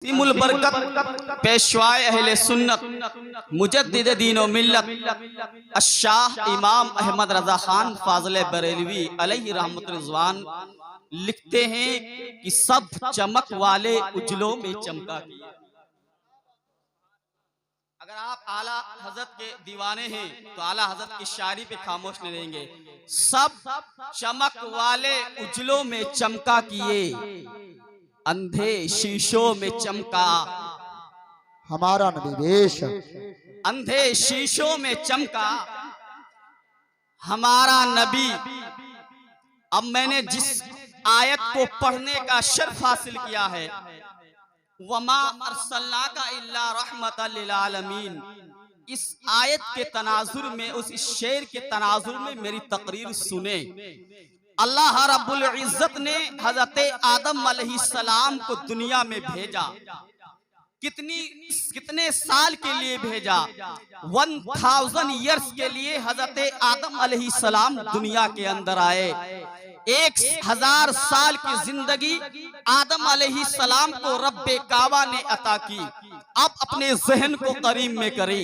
तीमुल बरकत पेशवाए अहले सुन्नत मुजद्दिद दीन व मिल्लत अशाह इमाम अहमद रजा खान फाजले बरेलवी अलैहि रहमत रिजवान लिखते हैं कि सब चमक वाले उजलों में चमका किया। अगर आप आला हजरत के दीवाने हैं तो आला हजरत की शायरी पे खामोश नहीं रहेंगे। सब चमक वाले उजलों में चमका किए, अंधे शीशों में चमका हमारा नबी बेशक, अंधे शीशों में चमका हमारा नबी। अब मैंने जिस आयत को पढ़ने का शर्फ हासिल किया है, वमा अरसलनाका इल्ला रहमतल लिल आलमीन, इस आयत के तनाजुर में, उस शेर के तनाजुर में मेरी तकरीर सुने। अल्लाह रब्बुल इज्जत ने हजरत आदम अलैहिस्सलाम को दुनिया में भेजा। कितने साल के लिए भेजा? 1000 ईयर्स के लिए हजरत आदम अलैहिस्सलाम दुनिया के अंदर आए। 1000 साल की जिंदगी आदम अलैहिस्सलाम को रब्बे काबा ने अता की। अब अपने जहन को करीब में करें।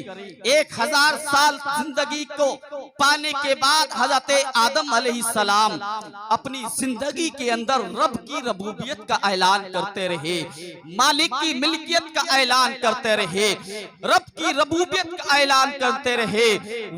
1000 साल जिंदगी को पाने के बाद हजरत आदम अलैहिस्सलाम अपनी जिंदगी के अंदर रब की रबूबियत का ऐलान करते रहे, मालिक की मिल्कियत का ऐलान करते रहे, रब की रबूबियत का ऐलान करते रहे,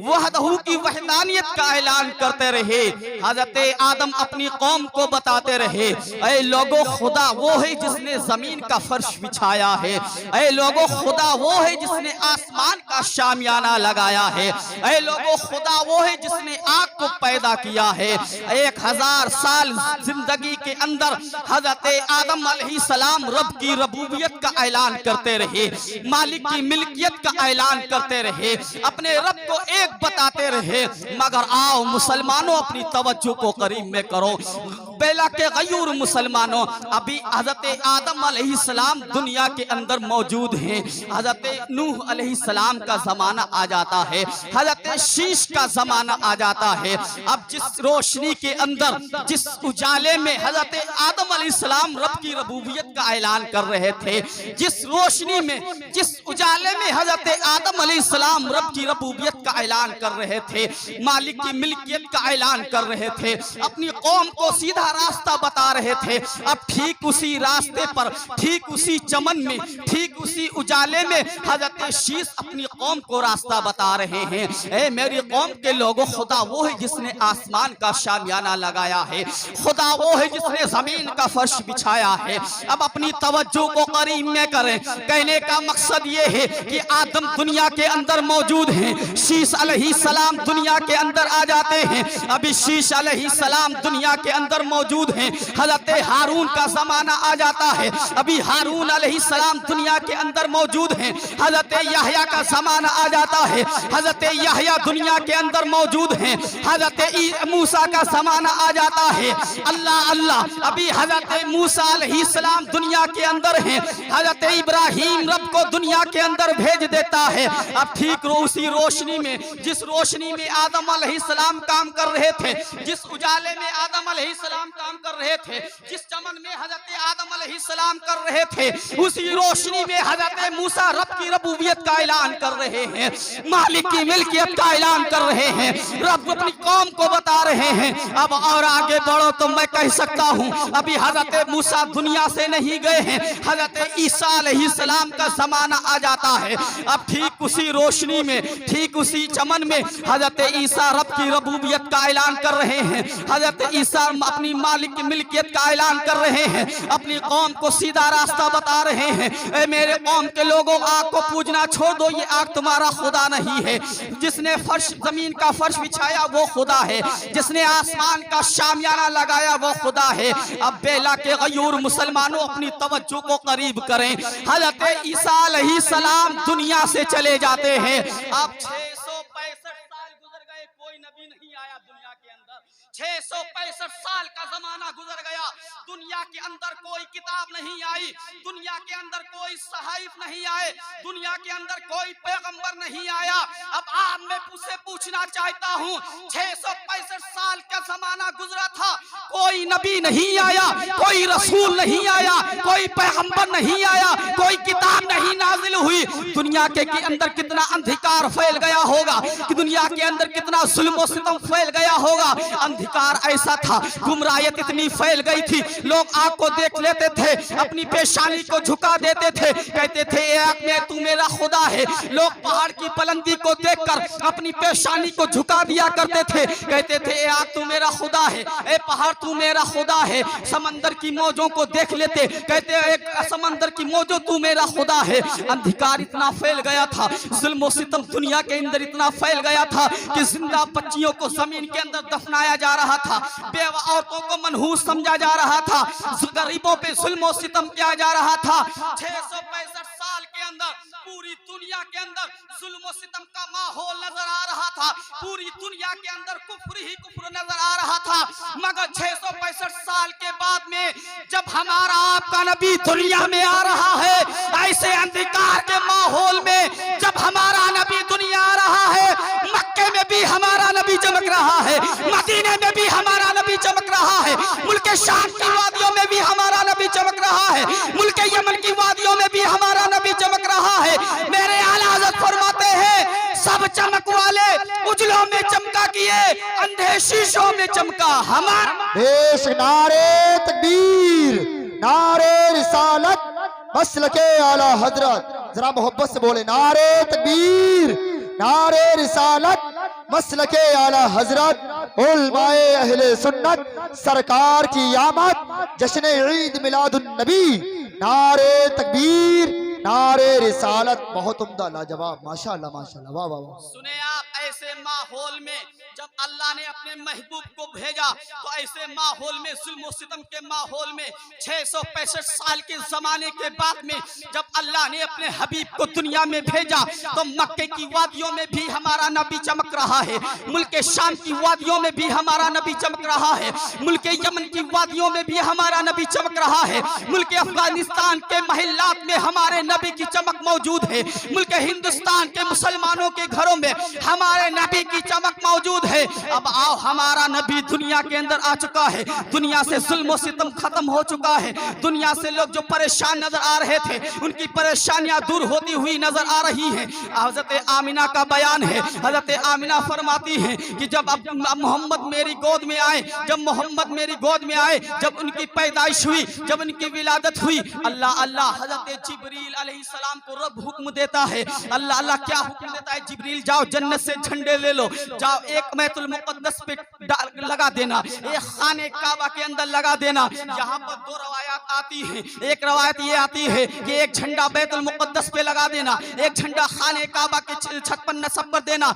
वहदहू की वहदानियत का ऐलान करते रहे। हजरत आदम अपनी कौम को बताते रहे, ऐ लोगों, खुदा वो है जिसने जमीन का फर्श बिछाया है। ऐ लोगों, खुदा वो है जिसने आसमान का शामियाना लगाया है। ऐ लोगों, खुदा वो है जिसने आग को पैदा किया है। 1000 साल जिंदगी के अंदर हजरत आदम अलैहिस्सलाम रब की रबूबियत का ऐलान करते रहे, मालिक की मिल्कियत का ऐलान करते रहे, अपने रब को एक बताते रहे। मगर आओ मुसलमानों, अपनी तवज्जो को करीब में करो। बेला के गयूर मुसलमानों, अभी हजरत आदम अलैहिस्सलाम दुनिया के अंदर मौजूद हैं। हजरत नूह अलैहिस्सलाम का जमाना आ जाता है, हजरत शीश का जमाना आ जाता है। अब जिस रोशनी के अंदर, जिस उजाले में हजरत आदम अलैहिस्सलाम रब की रबूबियत का ऐलान कर रहे थे, जिस रोशनी में, जिस उजाले में हजरत आदम अलैहिस्सलाम रब की रबूबियत का ऐलान कर रहे थे, मालिक की मिल्कियत का ऐलान कर रहे थे, अपनी कौम को सीधा रास्ता बता रहे थे। अब ठीक उसी रास्ते पर, ठीक उसी चमन में, ठीक उसी उजाले में हजरत शीश अपनी कौम को रास्ता बता रहे हैं। ए मेरी कौम के लोगों, खुदा वो है जिसने आसमान का शामियाना लगाया है, खुदा वो है जिसने जमीन का फर्श बिछाया है। अब अपनी तवज्जो को करीब में करें। कहने का मकसद ये है कि आदम दुनिया के अंदर मौजूद हैं, शीश अलैहिस्सलाम दुनिया के अंदर आ जाते हैं। अभी शीश अलैहिस्सलाम दुनिया के अंदर मौजूद हैं, हजरत हारून का जमाना आ जाता है। अभी हारून अलैहिस्सलाम दुनिया के अंदर मौजूद हैं, हजरत याहया का जमाना आ जाता है। हजरत याहया दुनिया के अंदर मौजूद हैं, हजरत मूसा का जमाना आ जाता है। अल्लाह अल्लाह, अभी हजरत मूसा अलैहिस्सलाम दुनिया के अंदर हैं, हजरत इब्राहिम रब को दुनिया के अंदर भेज देता है। अब ठीक उसी रोशनी में, जिस रोशनी में आदम अलैहिस्सलाम काम कर रहे थे, जिस उजाले में आदम अलैहिस्सलाम काम कर रहे थे, जिस चमन में हजरत आदम अलैहिस्सलाम कर रहे थे, उसी रोशनी में हजरत मूसा रब की रबूबियत का ऐलान कर रहे हैं, मालिक की मिल्कियत का ऐलान कर रहे हैं, रब अपनी कौम को बता रहे हैं। अब और आगे बढ़ो तो मैं कह सकता हूं, अभी हजरत मूसा दुनिया से नहीं गए हैं, हजरत ईसा अलैहिस्सलाम का जमाना आ जाता है। अब ठीक उसी रोशनी में, ठीक उसी चमन में हजरत ईसा रब की रबूबियत का ऐलान कर रहे हैं, हजरत ईसा अपनी मालिक की मिल्कियत का ऐलान कर रहे हैं, अपनी कौम को सीधा रास्ता बता रहे हैं। ए मेरे कौम के लोगों, आग को पूजना छोड़ दो, ये आग तुम्हारा खुदा नहीं है। जिसने फर्श, जमीन का फर्श बिछाया वो खुदा है, जिसने आसमान का शामियाना लगाया वो खुदा है। अब बेला के गयूर मुसलमानों, अपनी तवज्जो को करीब करें। हजरत ईसा अलैहिस्सलाम दुनिया से चले जाते हैं। अब 665 साल गुजर गए, कोई नबी नहीं आया दुनिया के अंदर। 665 साल का जमाना गुजर गया, दुनिया के अंदर कोई किताब नहीं आई, दुनिया के अंदर कोई सहाइफ नहीं आए, दुनिया के अंदर कोई पैगंबर नहीं आया। अब आप मैं उसे पूछना चाहता हूँ, 665 साल का जमाना गुजरा था, कोई नबी नहीं आया, कोई रसूल नहीं आया, कोई पैगंबर नहीं आया, कोई किताब नहीं नाजिल हुई। दुनिया के अंदर कितना अंधकार फैल गया होगा, कि दुनिया के अंदर कितना जुल्म और सितम फैल गया होगा। अंधकार ऐसा था, गुमराहियत इतनी फैल गई थी, लोग आग को देख लेते थे, अपनी पेशानी को झुका देते थे, कहते थे आग में तू मेरा खुदा है। लोग पहाड़ की बुलंदी को देखकर अपनी पेशानी को झुका दिया करते थे, कहते थे आग तू मेरा खुदा है, ए पहाड़ तू मेरा खुदा है। समंदर की मौजों को देख लेते, कहते एक समंदर की मौजों तू मेरा खुदा है। अंधकार इतना फैल गया था, जुल्म और सितम दुनिया के अंदर इतना फैल गया था कि जिंदा बच्चियों को जमीन के अंदर दफनाया जा रहा था, बेवा औरतों को मनहूस समझा जा रहा था, गरीबों पे जुल्म और सितम किया जा रहा था। 665 साल के अंदर पूरी दुनिया के अंदर जुल्म और सितम का माहौल नजर आ रहा था, पूरी दुनिया के अंदर कुफ्र ही कुफ्र नजर आ रहा था। मगर 665 साल के बाद में जब हमारा आपका नबी दुनिया में आ रहा है, ऐसे अंधकार के माहौल में जब हमारा नबी दुनिया आ रहा है, मक्के में भी हमारा नबी चमक रहा है, मदीने में भी हमारा नबी चमक रहा है, मुल्क शाम की वादियों में भी हमारा नबी चमक रहा है, मुल्क यमन की वादियों में भी हमारा नबी चमक रहा है। मेरे आला हज़रत फरमाते हैं, सब चमक वाले उजलों में चमका किए, अंधे शीशों में चमका हमारा। देश नारे तकबीर, नारे रिसालत, मसलके आला हजरत। जरा मोहब्बत से बोले नारे तकबीर, नारे रिसालत, मसलके आला हजरत। उलमाए अहले सुन्नत सरकार की आमद, जश्न ईद मिलादुन नबी। नारे तकबीर, नारे रिसालत। बहुत उम्दा, लाजवाब, माशाअल्लाह माशाअल्लाह, वाह वाह वाह। सुने आप, ऐसे माहौल में जब अल्लाह ने अपने महबूब को भेजा, तो ऐसे माहौल में जुल्म और सितम के माहौल में 665 साल के जमाने के बाद में जब अल्लाह ने अपने हबीब को दुनिया में भेजा, तो मक्के की वादियों में भी हमारा नबी चमक रहा है, मुल्क शाम की वादियों में भी हमारा नबी चमक रहा है, मुल्क यमन की वादियों में भी हमारा नबी चमक रहा है, मुल्क अफगानिस्तान के महिलात में हमारे नबी की चमक मौजूद है, मुल्क हिंदुस्तान के मुसलमानों के घरों में हमारे नबी की चमक मौजूद है। अब आओ, हमारा नबी दुनिया के अंदर आ चुका है, दुनिया से जुल्म और सितम खत्म हो चुका है, दुनिया से लोग जो परेशान नजर आ रहे थे, उनकी परेशानियां दूर होती हुई नजर आ रही हैं। हजरत आमिना का बयान है, हजरत आमिना फरमाती हैं कि जब मोहम्मद मेरी गोद में आए, जब मोहम्मद मेरी गोद में आए, जब उनकी पैदाइश हुई, जब उनकी विलादत हुई, अल्लाह अल्लाह हजरत जिब्रील अलैहिस्सलाम को रब हुक्म देता है। अल्लाह अल्लाह क्या हुक्म देता है? जिब्रील जाओ जन्नत से झंडे ले लो, जाओ एक बैतुल मुक़द्दस पे लगा देना, एक खाने काबा के अंदर लगा देना। यहाँ पर दो रवायत आती हैं, एक रवायत ये आती है कि एक झंडा बैतुल मुक़द्दस पे लगा देना, एक झंडा खाने काबा के छत पर नस्ब कर देना,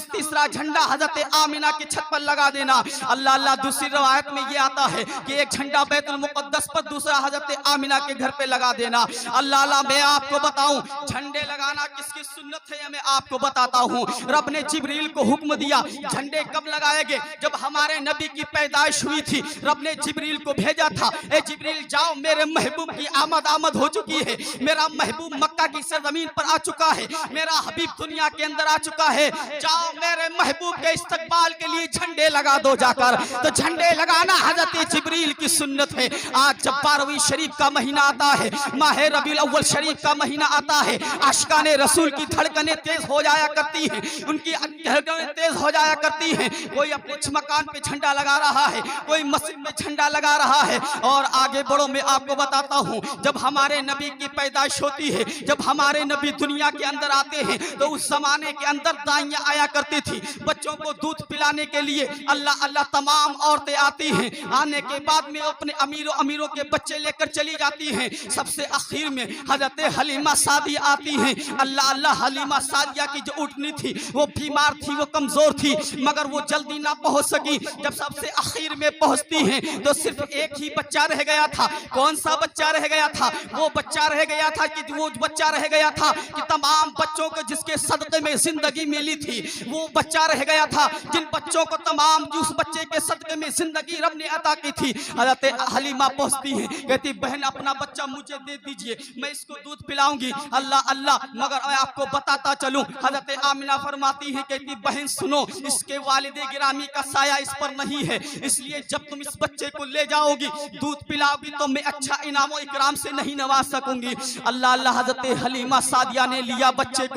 तीसरा झंडा हजरत आमिना की छत पर लगा देना। अल्लाह अल्लाह दूसरी रवायत में ये आता है कि एक झंडा बैतुल मुक़द्दस पर, दूसरा हजरत आमिना के घर पे लगा देना। अल्लाह अल्लाह, मैं आपको बताऊं झंडे लगाना किसकी सुन्नत है, मैं आपको बताता हूं। रब ने जिब्रील को हुक्म दिया, झंडे कब लगाएंगे? जब हमारे नबी की पैदाइश हुई थी, रब ने जिब्रील को भेजा था, ए जिब्रील जाओ, मेरे महबूब की आमद हो चुकी है, मेरा महबूब मक्का की सरजमीन पर आ चुका है, मेरा हबीब दुनिया के अंदर आ चुका है, जाओ मेरे महबूब के इस्तकबाल के लिए झंडे लगा दो जाकर। तो झंडे लगाना हजरत जिब्रील की सुन्नत है। आज जब 12वीं शरीफ का महीना आता है, माह रबीउल अव्वल शरीफ का महीना आता है, आशिकाने रसूल की धड़कनें तेज हो जाया करती हैं, उनकी धड़कनें तेज हो जाया करती हैं। कोई अपने मकान पे झंडा लगा रहा है, कोई मस्जिद में झंडा लगा रहा है। और आगे बढ़ो, मैं आपको बताता हूँ, जब हमारे नबी की पैदाइश होती है, जब हमारे नबी दुनिया के अंदर आते हैं, तो उस जमाने के अंदर दाइयाँ आया करती थी बच्चों को दूध पिलाने के लिए। अल्लाह अल्लाह, तमाम औरतें आती हैं, आने के बाद में अपने अमीरों के बच्चे लेकर चली जाती हैं। सबसे आखिर में हजरत हलीमा सादी आती हैं। अल्लाह अल्लाह, हलीमा सादिया की जो उठनी थी वो भी बीमार थी, वो कमजोर थी, मगर वो जल्दी ना पहुंच सकी। जब सबसे आखिर में पहुंचती हैं तो सिर्फ एक ही बच्चा रह गया था। कौन सा बच्चा रह गया था? वो बच्चा रह गया था कि वो बच्चा रह गया था कि तमाम बच्चों को जिसके सदक़े में जिंदगी मिली थी, वो बच्चा रह गया था जिन बच्चों को तमाम उस बच्चे के सदक़े में जिंदगी रब ने अता की थी। हज़रत हलीमा पहुंचती है, कहती बहन अपना बच्चा मुझे दे दीजिए, मैं इसको दूध पिलाऊंगी। अल्लाह अल्लाह, मगर मैं आपको बताता चलूं, हज़रत आमिना फरमाती है, कहती बहन सुनो, इसके वालिदे गिरामी का साया इस पर नहीं है, इसलिए जब तुम इस बच्चे को ले जाओगी, दूध पिलाओगी, तो मैं अच्छा इनाम और इकराम से नहीं नवाज सकूंगी। अल्लाह अल्लाह, हज़रत हलीमा सादिया ने लिया बच्चे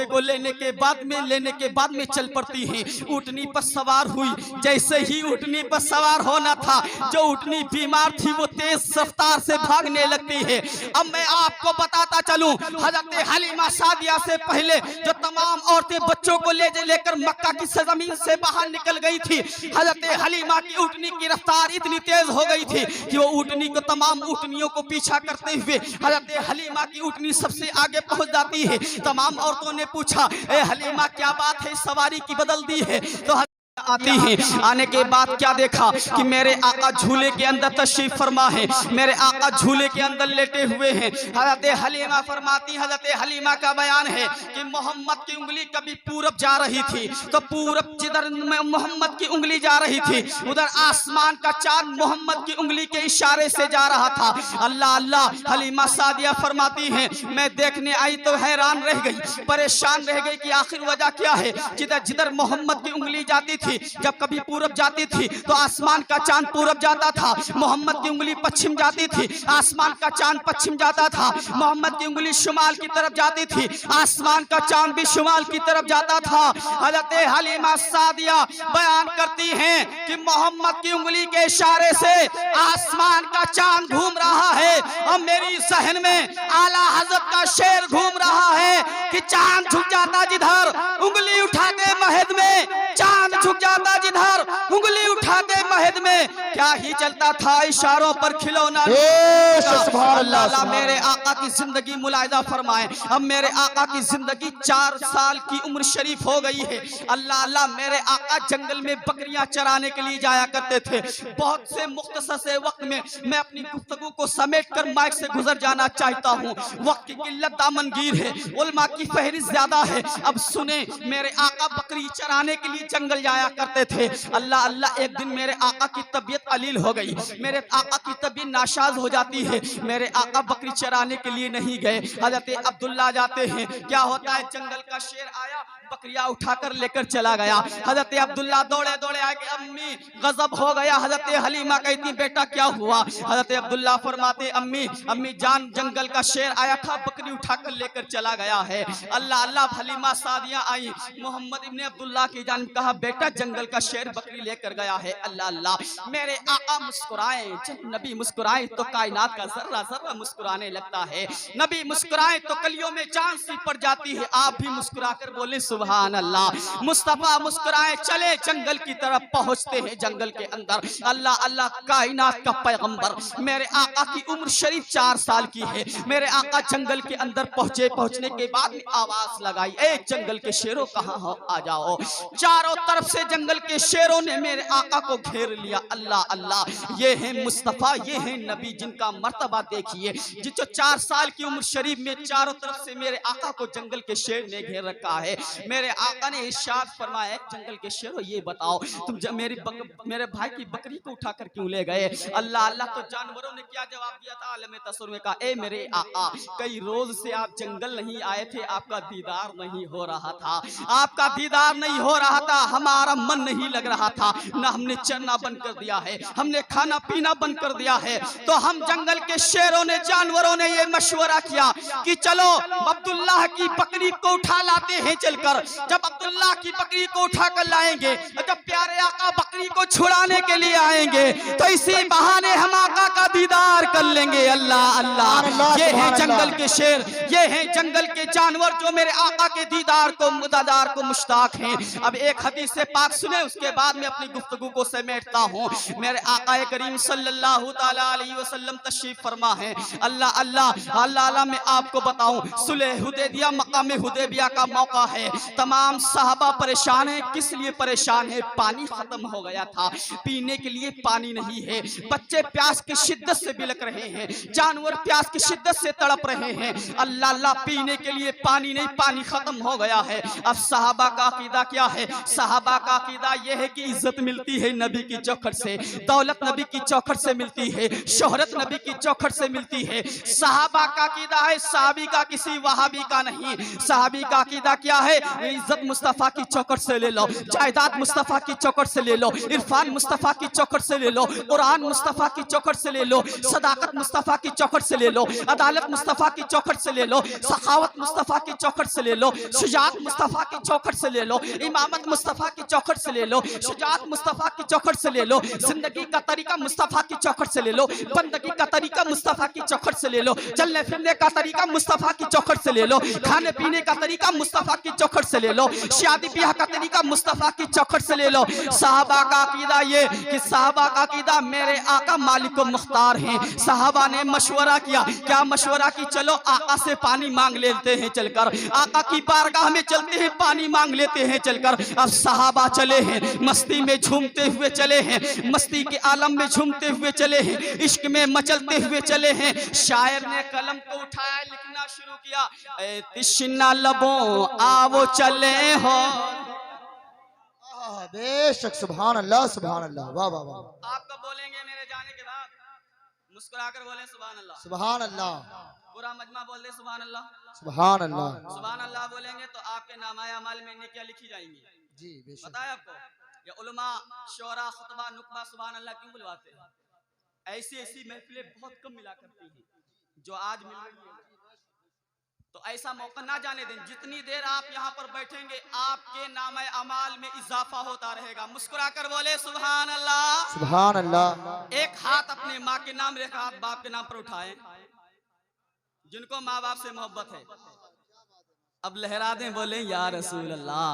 को लेने के बाद में चल पड़ती है। ऊँटनी पर सवार हुई, जैसे ही ऊँटनी पर सवार होना था, जो ऊँटनी बीमार थी वो तेज रफ्तार से भागने लगती है। अब मैं आपको बताता चलूं, हज़रत हलीमा सादिया से पहले जो तमाम औरतें बच्चों को लेकर मक्का की सरजमीन से बाहर निकल गई थी, हज़रत हलीमा की ऊँटनी की रफ्तार इतनी तेज हो गई थी कि वो ऊँटनी को तमाम ऊँटनियों को पीछा करते हुए हज़रत हलीमा की ऊँटनी सबसे आगे पहुंच जाती है। तमाम औरतों ने पूछा, ए हलीमा क्या बात है, सवारी की बदल दी है? तो आती हैं, आने के बाद क्या देखा कि मेरे आका झूले के अंदर तशरीफ फरमा है, मेरे आका झूले के अंदर लेटे हुए हैं। हज़रत हलीमा फरमाती, हज़रत हलीमा का बयान है कि मोहम्मद की उंगली कभी पूरब जा रही थी, तो पूरब जिधर मोहम्मद की उंगली जा रही थी, उधर आसमान का चांद मोहम्मद की उंगली के इशारे से जा रहा था। अल्लाह अल्लाह, हलीमा सादिया फरमाती हैं, मैं देखने आई तो हैरान रह गई, परेशान रह गई कि आखिर वजह क्या है। जिधर जिधर मोहम्मद की उंगली जाती थी, जब कभी पूरब जाती थी तो आसमान का चांद पूरब जाता था, मोहम्मद की उंगली पश्चिम जाती थी, आसमान का चांद पश्चिम जाता था। मोहम्मद की उंगली शुमाल की तरफ जाती थी, आसमान का चांद भी शुमाल की तरफ जाता था। हज़रत हलीमा सादिया बयान करती हैं कि मोहम्मद की उंगली के इशारे से आसमान का चांद घूम रहा है, और मेरी जहन में आला हज़रत का शेर घूम रहा है कि चांद झुक जाता जिधर, उंगली उठाते महद में, चांद झुक जाता जिधर, उंगली उठाते महद में। क्या ही चलता था, इशारों पर खिलौना। अल्लाह मेरे आका की जिंदगी मुलाहिजा फरमाए। अब मेरे आका की जिंदगी 4 साल की उम्र शरीफ हो गई है। अल्लाह अल्लाह, मेरे आका जंगल में बकरियां चराने के लिए जाया करते थे। बहुत से मुख्तसर से वक्त में मैं अपनी गुफ्तगू को समेट कर माइक से गुजर जाना चाहता हूँ। वक्त की किल्लत दामनगीर है, उलमा की फहरिस्त ज्यादा है। अब सुने, मेरे आका बकरी चराने के लिए जंगल जाया करते थे। अल्लाह अल्लाह, एक दिन मेरे आका की तबीयत अलील हो गई, मेरे आका की तबीयत नाशाज हो जाती है। मेरे आका बकरी चराने के लिए नहीं गए, हज़रत अब्दुल्ला जाते हैं। क्या होता है, जंगल का शेर आया, बकरियां उठाकर लेकर चला गया। हज़रत अब्दुल्ला दौड़े दौड़े आके, अम्मी गजब हो गया। हज़रत हलीमा कहती, बेटा क्या हुआ? हज़रत अब्दुल्ला फरमाते, अम्मी जान, जंगल का शेर आया था, बकरी उठाकर लेकर चला गया है। अल्लाह अल्लाह, हलीमा सादिया आई, मोहम्मद इब्ने अब्दुल्ला की जान, कहा बेटा जंगल का शेर बकरी लेकर गया है। अल्लाह अल्लाह, मेरे आका मुस्कुराए। जब नबी मुस्कुराए तो कायनात का जर्रा जर्रा मुस्कुराने लगता है। नबी मुस्कुराए तो कलियों में जान सी पड़ जाती है। आप भी मुस्कुराकर बोले सुभान अल्लाह। मुस्तफा मुस्कुराए, चले जंगल की तरफ, पहुंचते हैं जंगल के अंदर। अल्लाह अल्लाह, कायनात का पैगंबर, मेरे आका की उम्र शरीफ 4 साल की है। मेरे आका जंगल के अंदर पहुंचे, पहुंचने के बाद में आवाज लगाई, ए जंगल के शेरों कहाँ हो, आ जाओ। चारों तरफ से जंगल के शेरों ने मेरे आका को घेर लिया। अल्लाह अल्लाह, ये है मुस्तफा, ये है नबी, जिनका मर्तबा देखिए। जो 4 साल की उम्र शरीफ में चारों तरफ से मेरे आका को जंगल के शेर ने घेर रखा है। मेरे आका ने इरशाद फरमाया, जंगल के शेरों ये बताओ, तुम मेरे भाई की बकरी को उठाकर क्यों ले गए? अल्लाह अल्लाह, तो जानवरों ने क्या जवाब दिया था? आलम तसव्वुर में कहा, ए मेरे आका, कई रोज से आप जंगल नहीं आए थे, आपका दीदार नहीं हो रहा था, आपका दीदार नहीं हो रहा था, हमारा मन नहीं लग रहा था, ना हमने चरना बंद कर दिया है, हमने खाना पीना बंद कर दिया है। तो हम जंगल के शेरों ने, जानवरों ने ये मशवरा किया कि चलो अब्दुल्लाह की बकरी को उठा लाते हैं चलकर। जब अब्दुल्लाह की बकरी को उठा कर लाएंगे, जब प्यारे आका बकरी को छुड़ाने के लिए आएंगे, तो इसी बहाने हम आका का दीदार कर लेंगे। अल्लाह अल्लाह, ये है जंगल के शेर, ये है जंगल के जानवर जो मेरे आका के दीदार को मुश्ताक हैं। अब एक हदीस से पाक सुने, उसके बाद में अपनी गुफ्तगू को समेटता हूँ। मेरे आका करीम सल्लल्लाहु ताला अलैहि वसल्लम तशरीफ फरमा है। अल्लाह अल्लाह अल्लाह अल्लाह, मैं आपको बताऊं, सुलह हुदैबिया, मकाम हुदैबिया का मौका है। तमाम सहाबा परेशान है। किस लिए परेशान है? पानी खत्म हो गया था, पीने के लिए पानी नहीं है। बच्चे प्यास की शिद्दत से बिलक रहे हैं, जानवर प्यास की शिद्दत से तड़प रहे हैं। अल्लाह अल्लाह, पीने के लिए पानी नहीं, पानी खत्म हो गया है। अब सहाबा का अकीदा क्या है? सहाबा का अकीदा यह है कि इज्जत मिलती है नबी की चौखट से, दौलत नबी की चौखट से मिलती है, शोहरत नबी की चौखट से मिलती है। सहाबा का अकीदा है, सहाबी का किसी वहाबी का नहीं। सहाबी का अकीदा क्या है? इज्जत मुस्तफा की चौखट से ले लो, जायदाद मुस्तफा की चौखट से ले लो, इरफान मुस्तफा की चौखट से ले लो, कुरान मुस्तफा की चौखट से ले लो, सदाकत मुस्तफा की चौखट से ले लो, अदालत मुस्तफा की चौखट से ले लो, सखावत मुस्तफा की चौखट से ले लो, शुजाअत मुस्तफा की चौखट से ले लो, इमामत मुस्तफा की चौखट से ले लो, शुजाअत मुस्तफा की चौखट से ले लो, जिंदगी का तरीका मुस्तफा की चौखट से ले लो, बंदगी का तरीका मुस्तफा की चौखट से ले लो, चलने फिरने का तरीका मुस्तफा की चौखट से ले लो, खाने पीने का तरीका मुस्तफा की चौखट से ले लो, शादी ब्याह का तरीका मुस्तफा की चौखट से ले लो। सहाबा का अकीदा ये कि सहाबा का अकीदा मेरे आका मालिक मुख्तार हैं। सहाबा ने मशवरा किया, क्या मशवरा की? चलो आका से पानी मांग लेते हैं चलकर, आका की बारगाह में चलते हैं, पानी मांग लेते हैं चलकर। अब सहाबा चले हैं, मस्ती में झूमते हुए चले हैं, मस्ती के आलम में झूमते हुए चले हैं, इश्क में मचलते हुए चले हैं। शायर ने कलम को उठाया, लिखना शुरू किया, ए तिश्ना लबों आओ चले हो। बेशक, सुभान अल्लाह, सुभान अल्लाह, वाह वाह वाह। आप कब बोलेंगे मेरे जाने के बाद? मुस्कुराकर बोले सुभान अल्लाह, सुभान अल्लाह, पूरा मजमा बोल दे सुभान अल्लाह, सुभान अल्लाह। सुभान अल्लाह बोलेंगे तो आपके नामाए अमाल में नेकियां लिखी जाएंगी। जी बेशक। पता है आपको? ये उलमा, शोरा, खुतबा, नुकबा सुभान अल्लाह क्यों बुलवाते हैं? ऐसी ऐसी महफिलें बहुत कम मिला करती हैं जो आज मिल रही है। तो ऐसा मौका ना जाने दें। जितनी देर आप यहाँ पर बैठेंगे आपके नाम अमाल में इजाफा होता रहेगा। मुस्कुराकर बोले सुभान अल्लाह, सुभान अल्लाह। एक हाथ अपने माँ के नाम, एक हाथ बाप के नाम पर उठाएं जिनको माँ बाप से मोहब्बत है। अब लहरा दें, बोले या रसूल अल्लाह।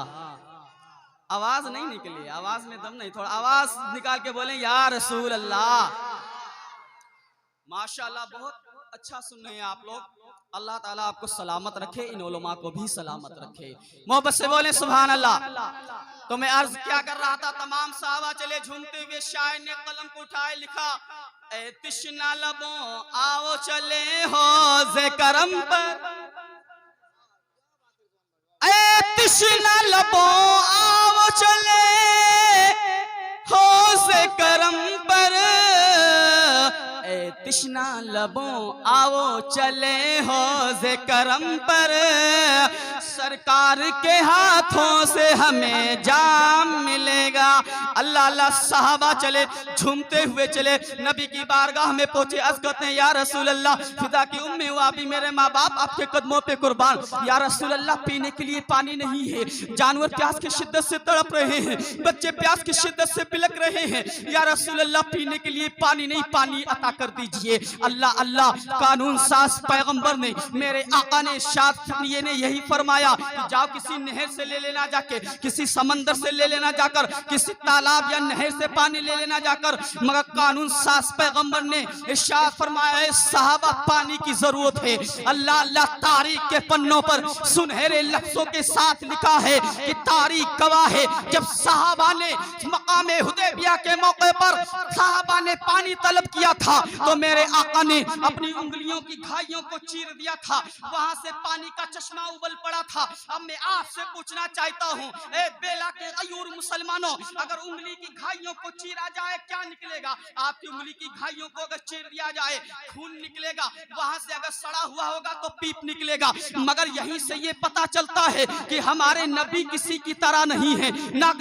आवाज नहीं निकली, आवाज में दम नहीं, थोड़ा आवाज निकाल के बोले या रसूल अल्लाह। माशाल्लाह, बहुत अच्छा सुन रहे हैं आप लोग। अल्लाह ताला आपको सलामत रखे, इन उलमा को भी सलामत रखे। मोहब्बत से बोले सुभान अल्लाह। तो मैं अर्ज क्या कर रहा था, तमाम सहाबा चले झूमते हुए। शायर ने कलम को उठाए, लिखा, ए तिश्ना लबों आओ चले हो जे करम पर, ए तिश्ना लबों आओ चले हो जे करम पर, तिश्ना लबों आओ चले हो जे करम पर, सरकार के हाथों से हमें जाम मिलेगा। अल्लाह अल्लाह। सहाबा चले झूमते हुए चले, नबी की बारगाह में पहुंचे। अर्ज करते हैं, या रसूल अल्लाह, फिदा की उम्मी हुआ भी मेरे माँ बाप आपके कदमों पे कुर्बान। या रसूल अल्लाह, पीने के लिए पानी नहीं है, जानवर प्यास की शिद्दत से तड़प रहे हैं, बच्चे प्यास की शिद्दत से बिलक रहे हैं। या रसूल अल्लाह, पीने के लिए पानी नहीं, पानी अता कर दीजिए। अल्लाह अल्लाह। कानून साज पैगंबर ने, मेरे आका ने, शाफिई ने यही फरमाया कि जाओ किसी नहर से ले लेना जाके, किसी समंदर से ले लेना जाकर, किसी तालाब या नहर से पानी ले लेना जाकर। मगर कानून साज पैगंबर ने इरशाद फरमाया, सहाबा पानी की जरूरत है। अल्लाह अल्लाह। तारीख के पन्नों पर सुनहरे लफ्जों के साथ लिखा है कि तारीख गवाह है, जब सहाबा ने मकामे हुदैबिया के मौके पर सहाबा ने पानी तलब किया था तो मेरे आका ने अपनी उंगलियों की घाइयों को चीर दिया था, वहां से पानी का चश्मा उबल पड़ा था। अब मैं आपसे पूछना चाहता हूँ, ए बेला के अयूर मुसलमानों, अगर उंगली की घाइयों को चीरा जाए क्या निकलेगा? आपकी उंगली की घाइयों को अगर चीर दिया जाए खून निकलेगा, वहां से अगर सड़ा हुआ होगा तो पीप निकलेगा। मगर यहीं से ये पता चलता है कि हमारे नबी किसी की तरह नहीं है, ना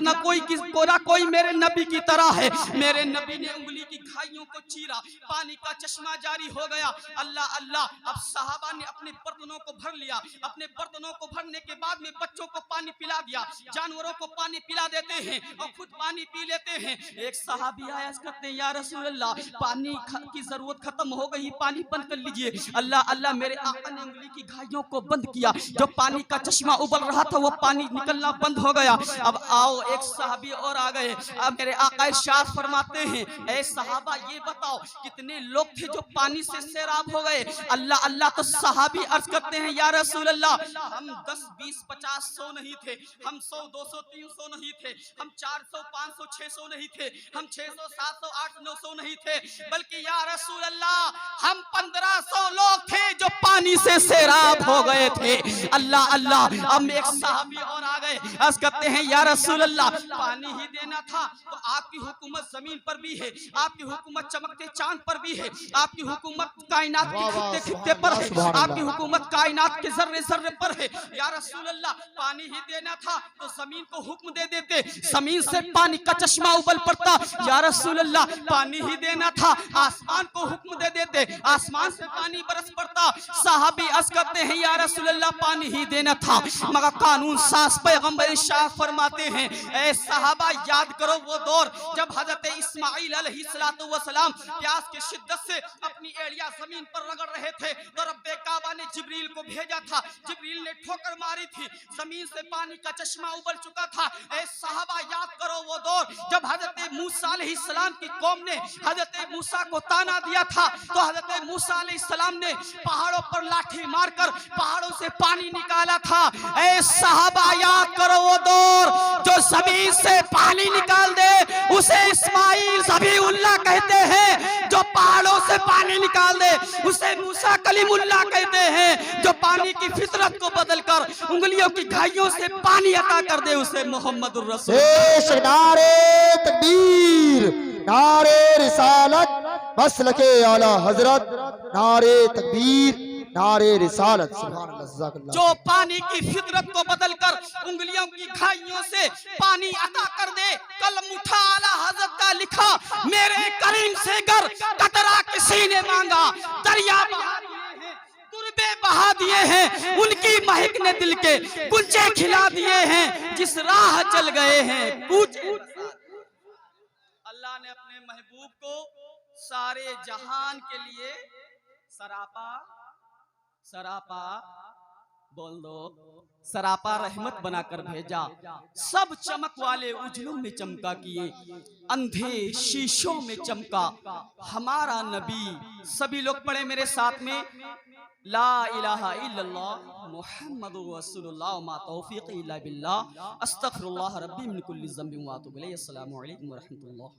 कोई मेरे नबी की तरह है। मेरे नबी ने उंगली की घाइयों को चीरा, पानी का चश्मा जारी हो गया। अल्लाह अल्लाह। अब सहाबा ने अपने बर्तनों को भर लिया, अपने बर्तनों को भरने के बाद में बच्चों को पानी पिला दिया, जानवरों को पानी पिला देते हैं और खुद पानी पी लेते हैं। एक सहाबी आया, कहते हैं, या रसूल अल्लाह, पानी की जरूरत खत्म हो गई, पानी बंद कर लीजिए। अल्लाह अल्लाह। मेरे आका ने उंगली की घाइयों को बंद किया, जो पानी का चश्मा उबल रहा था वो पानी निकलना बंद हो गया। अब आओ, एक सहाबी और आ गए। अब मेरे आका इरशाद फरमाते हैं, ए सहाबा, ये बताओ कितने लोग थे जो पानी से सैराब हो गए? अल्लाह अल्लाह। तो सहाबी अर्ज करते हैं, या रसूल अल्लाह, हम 10, 20, 50, 100 नहीं थे, हम 100, 200, 300 नहीं थे, हम 400, 500, 600 नहीं थे, हम 600, 700, 800, 900 नहीं थे, बल्कि या रसूल अल्लाह हम 1500 लोग थे जो पानी से सैराब हो गए थे। अल्लाह अल्लाह, हम एक साहबी और आ गए, अर्ज करते हैं या रसूल अल्लाह पानी ही देना था तो आपकी हुकूमत जमीन पर भी है, आपकी हुकूमत चमकते चांद पर भी है, आपकी हुकूमत कायनात के खित्ते खित्ते पर है, आपकी हुकूमत कायनात के जर्रे जर्रे पर है। या रसूल अल्लाह पानी ही देना था तो जमीन को हुक्म दे देते, जमीन से पानी का चश्मा उबल पड़ता। या रसूल अल्लाह पानी ही देना था, आसमान को हुक्म दे देते, आसमान से पानी बरस पड़ता। साहबी अर्ज करते हैं या रसूल अल्लाह पानी ही देना था, मगर कानून सास पैगंबर इरशाद फरमाते हैं, ऐ सहाबा याद करो वो दौर जब हजरत इस्माइल अलैहिस्सलातु वस्सलाम प्यास की शिद्दत से अपनी एड़िया जमीन पर रगड़ रहे थे तो रब्बे काबा ने जिब्रील को भेजा था, जिब्रील ने ठोकर मारी थी, जमीन से पानी का चश्मा उबल चुका था। ऐ सहाबा याद करो वो दौर जब हजरत मूसा अलैहिस्सलाम की कौम ने हजरत मूसा को ताना दिया था तो हजरत मूसा अलैहिस्सलाम ने पहाड़ों पर लाठी मारकर पहाड़ों से पानी निकाला था। ऐ सहाबा याद करो वो दौर जो जमीन से पानी निकाल दे उसे इस्माइल ज़बीहुल्लाह कहते हैं, जो पहाड़ों से पानी निकाल दे उसे मूसा कलीमुल्लाह कहते हैं, जो पानी की फितरत को बदलकर उंगलियों की घाइयों से पानी अता कर दे उसे मोहम्मदुर रसूल। नारे तकबीर, नारे रिसालत, मसलके आला हजरत, नारे तकबीर, नारे रिसालत। सुभान अल्लाह, जज़ाकल्लाह। जो पानी की फितरत को बदलकर उंगलियों की घाइयों से पानी अता कर दे। कलम उठा आला हजरत का लिखा, मेरे करीम से गर कतरा किसी ने मांगा, दरिया बहा दिए हैं, तुरबे बहा दिए हैं, उनकी महक ने दिल के कुंचे खिला दिए हैं, जिस राह चल गए हैं पूछे। अल्लाह ने अपने महबूब को सारे जहान के लिए सरापा सरापा बोल दो सरापा रहमत बनाकर भेजा। सब चमक वाले उजलों में चमका किए, अंधे शीशों में चमका हमारा नबी। सभी लोग पढ़े मेरे साथ में, ला इलाहा इल्लल्लाह मुहम्मदुर रसूलुल्लाह मा तौफीक़ी इल्ला बिल्लाह, अस्तगफिरुल्लाह रब्बी मिन कुल्लि ज़ंबिन व अतूबु इलैहि। अस्सलामु अलैकुम व रहमतुल्लाह।